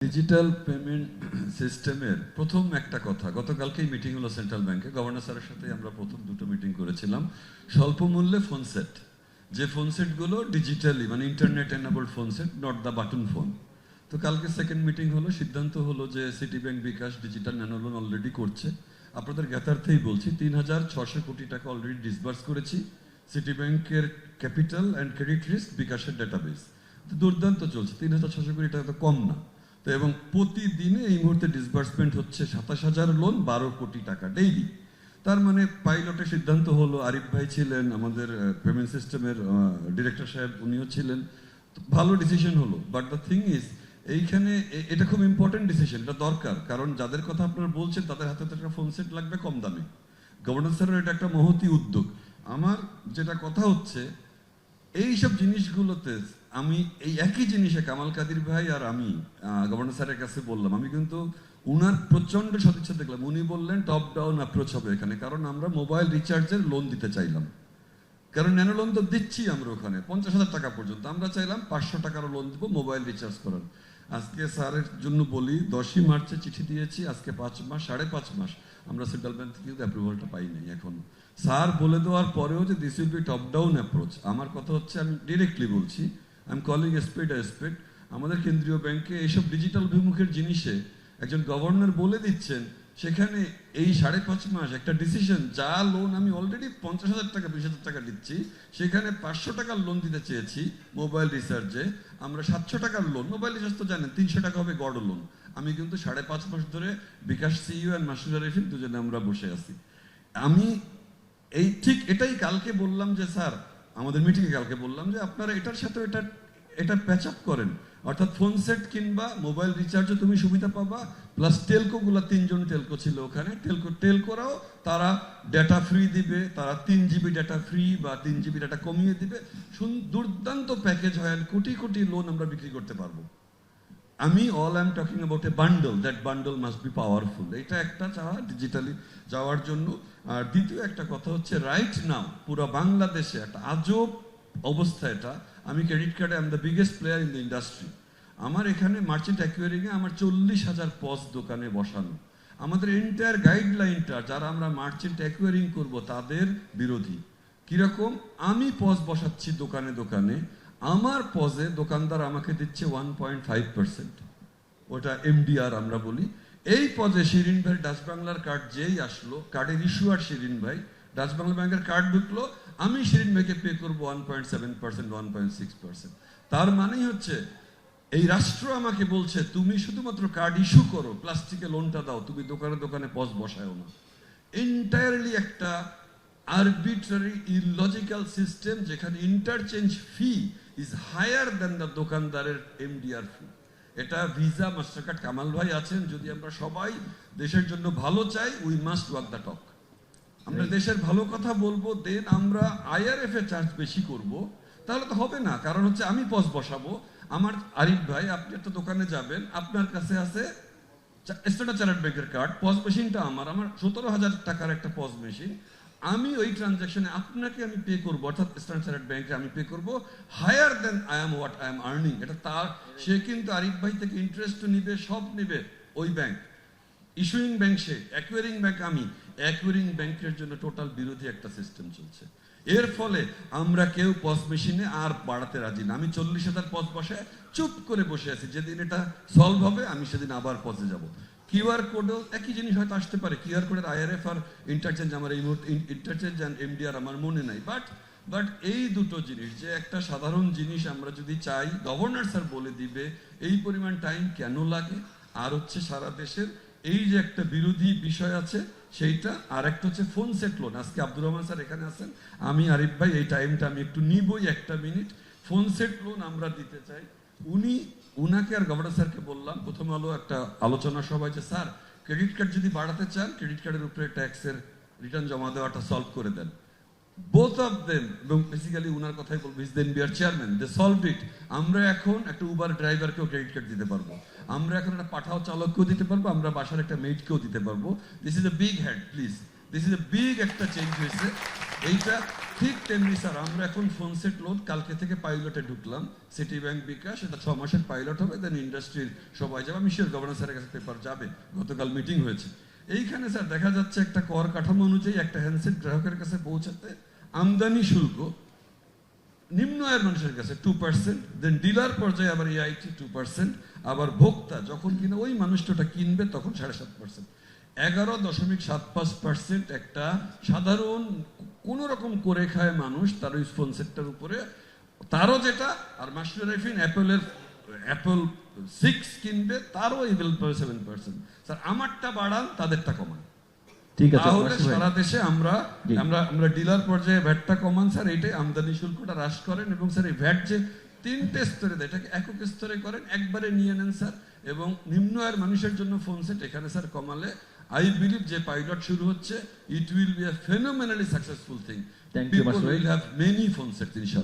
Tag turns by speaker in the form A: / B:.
A: Digital payment সিস্টেমের প্রথম একটা কথা, গতকালকেই মিটিং হলো সেন্ট্রাল ব্যাংকে, গভর্নর স্যারের সাথে আমরা প্রথম দুটো মিটিং করেছিলাম। স্বল্প মূল্যে ফোন সেট, যে ফোন সেটগুলো ডিজিটালি মানে internet enabled phone set, not the button phone. তো কালকে সেকেন্ড মিটিং হলো, সিদ্ধান্ত হলো যে সিটি ব্যাংক বিকাশ ডিজিটাল ন্যানো লোন অলরেডি করছে। আপনাদের জ্ঞাতার্থেই বলছি ৩,৬০০ কোটি টাকা অলরেডি ডিসবার্স করেছি সিটি ব্যাংকের ক্যাপিটাল অ্যান্ড ক্রেডিট রিস্ক বিকাশের ডাটাবেস। তো দুর্দান্ত চলছে, ৩,৬০০ কোটি টাকা তো কম না। তো এবং প্রতিদিনে এই মুহূর্তে ডিসবার্সমেন্ট হচ্ছে ২৭,০০০ লোন, ১২ কোটি টাকা ডেইলি। তার মানে পাইলটের সিদ্ধান্ত হলো, আরিফ ভাই ছিলেন আমাদের পেমেন্ট সিস্টেমের ডিরেক্টর সাহেব, উনিও ছিলেন, ভালো ডিসিশন হলো। বাট দ্য থিং ইজ, এইখানে এটা খুব ইম্পর্টেন্ট ডিসিশন, এটা দরকার, কারণ যাদের কথা আপনারা বলছেন তাদের হাতে তো একটা ফোন সেট লাগবে কম দামে। গভর্নর স্যারের এটা একটা মহতি উদ্যোগ। আমার যেটা কথা হচ্ছে, এইসব জিনিসগুলোতে আমি এই একই জিনিসে কামাল কাদির ভাই আর আমি গভর্নর স্যারের কাছে বললাম, আমি কিন্তু উনার প্রচন্ড সদিচ্ছা দেখলাম। উনি বললেন টপ ডাউন অ্যাপ্রোচ হবে এখানে, কারণ আমরা মোবাইল রিচার্জের লোন দিতে চাইলাম, কারণ ন্যানো লোন তো দিচ্ছি আমরা ওখানে 50,000 টাকা পর্যন্ত, আমরা চাইলাম 500 টাকারও লোন দিব মোবাইল রিচার্জ করার। আজকে স্যারের জন্য বলি, 10ই মার্চে চিঠি দিয়েছি, আজকে 5 মাস 5.5 মাস আমরা সেন্ট্রাল ব্যাংক থেকে কিন্তু অ্যাপ্রুভালটা পাইনি এখন। স্যার বলে দেওয়ার পরেও যে this will be top down approach, আমার কথা হচ্ছে, আমি ডিরেক্টলি বলছি, I am calling spade a spade. আমাদের কেন্দ্রীয় ব্যাংকে এইসব ডিজিটাল অভিমুখের জিনিসে একজন গভর্নর বলে দিচ্ছেন, সেখানে এই 5.5 মাস একটা ডিসিশন, যা লোন আমি অলরেডি 50,000 টাকা 20,000 টাকা দিচ্ছি, সেখানে 500 টাকার লোন দিতে চেয়েছি মোবাইল রিচার্জে। আমরা 700 টাকার লোন, মোবাইল রিচার্জ তো জানেন 300 টাকা হবে গড় লোন। আমি কিন্তু 5.5 মাস ধরে বিকাশ সিইও আর মাসুদ আরিফিন দুজনে আমরা বসে আছি। আমি এই ঠিক এটাই কালকে বললাম যে স্যার, আমাদের মিটিংয়ে কালকে বললাম যে আপনারা এটার সাথে এটা প্যাচ আপ করেন, অর্থাৎ ফোন সেট কিংবা মোবাইল রিচার্জও তুমি সুবিধা পাবা, প্লাস টেলকোগুলা 3জন টেলকো ছিল ওখানে, টেলকোরাও তারা ডেটা ফ্রি দিবে, তারা 3 জিবি ডেটা ফ্রি বা 3 জিবি ডেটা কমিয়ে দিবে। দুর্দান্ত প্যাকেজ হয়, কোটি কোটি লোন আমরা বিক্রি করতে পারবো। আমি all I am talking about a bundle, that bundle must be powerful. এটা একটা চাওয়া ডিজিটালি যাওয়ার জন্য। আর দ্বিতীয় একটা কথা হচ্ছে, রাইট নাও পুরো বাংলাদেশে একটা আজব অবস্থা এটা। আমি ক্রেডিট কার্ডে I am the biggest player in the industry. আমার এখানে মার্চেন্ট অ্যাকুয়ারিংয়ে আমার 40,000 পজ দোকানে বসানো। আমাদের এন্টায়ার গাইডলাইনটা যারা আমরা মার্চেন্ট অ্যাকুয়ারিং করব তাদের বিরোধী। কিরকম? আমি পজ বসাচ্ছি দোকানে দোকানে, আমার পজে দোকানদার আমাকে দিচ্ছে 1.5%, ওটা এমডিআর আমরা বলি। এই পজে শিরিন ভাই ডাচ বাংলার কার্ড যেই আসলো, কার্ডের ইস্যুয়ার শিরিন ভাই, ডাচ বাংলা ব্যাংকের কার্ড ঢুকলো, আমি শিরিন ভাইকে পে করবো 1.7%, 1.6%। তার মানেই হচ্ছে এই রাষ্ট্র আমাকে বলছে তুমি শুধুমাত্র কার্ড ইস্যু করো, প্লাস্টিকে লোনটা দাও, তুমি দোকানে দোকানে পজ বসায়ও না। এন্টায়ারলি একটা আরবিট্রারি ইলজিক্যাল সিস্টেম, যেখানে interchange fee is higher than the দোকানদারের এমডিআর ফি। এটা ভিসা মাস্টারকার্ড কামাল ভাই আছেন, যদি আমরা সবাই দেশের জন্য ভালো চাই, we must walk the talk. আমরা দেশের ভালো কথা বলবো, দেন আমরা আইআরএফ এ চার্জ বেশি করব, তাহলে তো হবে না। কারণ হচ্ছে আমি পজ বসাবো, আমার আরিফ ভাই আপনি একটা দোকানে যাবেন, আপনার কাছে আছে স্ট্যান্ডার্ড চার্টার্ড ব্যাংকের কার্ড, পজ মেশিনটা আমার 17,000 টাকার একটা পজ মেশিন, আমি ওই ট্রানজাকশনে আপনাকে আমি পে করবো, অর্থাৎ স্ট্যান্ডার্ড চার্টার্ড ব্যাংকে আমি পে করবো higher than I am what I am earning. এটা তার, সে কিন্তু আরিফ ভাই থেকে ইন্টারেস্ট নিবে, সব নিবে ওই ব্যাংক। ইস্যুইং ব্যাংক সে, অ্যাকুয়ারিং ব্যাংক আমি। অ্যাকুয়ারিং ব্যাংকের জন্য টোটাল বিরোধী একটা সিস্টেম চলছে। এর ফলে আমরা কেউ পজ মেশিনে আর বাড়াতে রাজি না। আমি 40,000 পজ বসে চুপ করে বসে আছি, যেদিন এটা সলভ হবে আমি সেদিন আবার পজে যাব। কিউআর কোডও একই জিনিস হয়তো আসতে পারে, কিউআর কোডের আইআরএফ আর ইন্টারচেঞ্জ আমার এই মুহূর্তে, ইন্টারচেঞ্জ অ্যান্ড এমডিআর আমার মনে নাই। বাট এই দুটো জিনিস, যে একটা সাধারণ জিনিস আমরা যদি চাই, গভর্নর স্যার বলে দিবে এই পরিমাণ টাইম কেন লাগে। আর হচ্ছে সারা দেশের এই যে একটা বিরোধী বিষয় আছে সেইটা, আর একটা হচ্ছে ফোন সেট লোন। আজকে আব্দুর রহমান স্যার এখানে আছেন, আমি আরিফ ভাই এই টাইমটা আমি একটু নিবই 1 মিনিট। ফোন সেট লোন আমরা দিতে চাই। উনাকে আর গভর্নর স্যারকে বললাম প্রথম আলো একটা আলোচনা সভায় যে স্যার, ক্রেডিট কার্ড যদি বাড়াতে চান, ক্রেডিট কার্ডের উপরে ট্যাক্সের রিটার্ন জমা দেওয়াটা সলভ করে দেন। বোথ অফ দেম, এবং বেসিক্যালি উনার কথাই বলবো, is then B R chairman, they solved it. আমরা এখন একটা উবার ড্রাইভারকেও ক্রেডিট কার্ড দিতে পারবো, আমরা এখন একটা পাঠাও চালককেও দিতে পারবো, আমরা বাসার একটা মেটকেও দিতে পারবো। This is a big head please, this is a big একটা চেঞ্জ হয়েছে। এইটা ঠিক তেমনি স্যার আমরা এখন ফোন সেট লোড কালকে থেকে পাইলটে ঢুকলাম, সিটি ব্যাংক বিকাশ, এটা 6 মাসের পাইলট হবে, দেন ইন্ডাস্ট্রির সবাই যাবে। আমি শিওর গভর্নর স্যারের কাছে পেপার যাবে, গতকাল মিটিং হয়েছে। এইখানে স্যার দেখা যাচ্ছে একটা কর কাঠামো অনুযায়ী একটা হ্যান্ডসেট গ্রাহকের কাছে পৌঁছাতে আমদানি শুল্ক নিম্ন আয়ের মানুষের কাছে 2%, দেন ডিলার পর্যায়ে আবার EIT 2%, আবার ভোক্তা যখন কিনা ওই মানুষটা কিনবে তখন 7.5%। 11.75% একটা সাধারণ কোন রকম করে খায় মানুষ তার ওই ফোন সেটটার উপরে, তারও যেটা, আর মাস্টার রেফিন অ্যাপল 6 কিনবে তারও এই বিল 7%। স্যার আমারটা বাড়ান, তাদেরটা কমান,
B: ঠিক আছে।
A: তাহলে সারা দেশে আমরা ডিলার পর্যায়ে ভ্যাটটা কমান স্যার, এইটাই আমদানি শুল্কটা হ্রাস করেন। এবং স্যার এই ভ্যাট যে 3টে স্তরে দেয় এটাকে একক স্তরে করেন, একবারে নিয়ে নেন স্যার। এবং নিম্ন আয়ের মানুষের জন্য ফোন সেট এখানে স্যার কমালে আই বিলিভ যে পাইলট শুরু হচ্ছে, it will be a phenomenally successful thing.
B: Thank you,
A: People
B: Masud.
A: will have many phone sets, inshallah.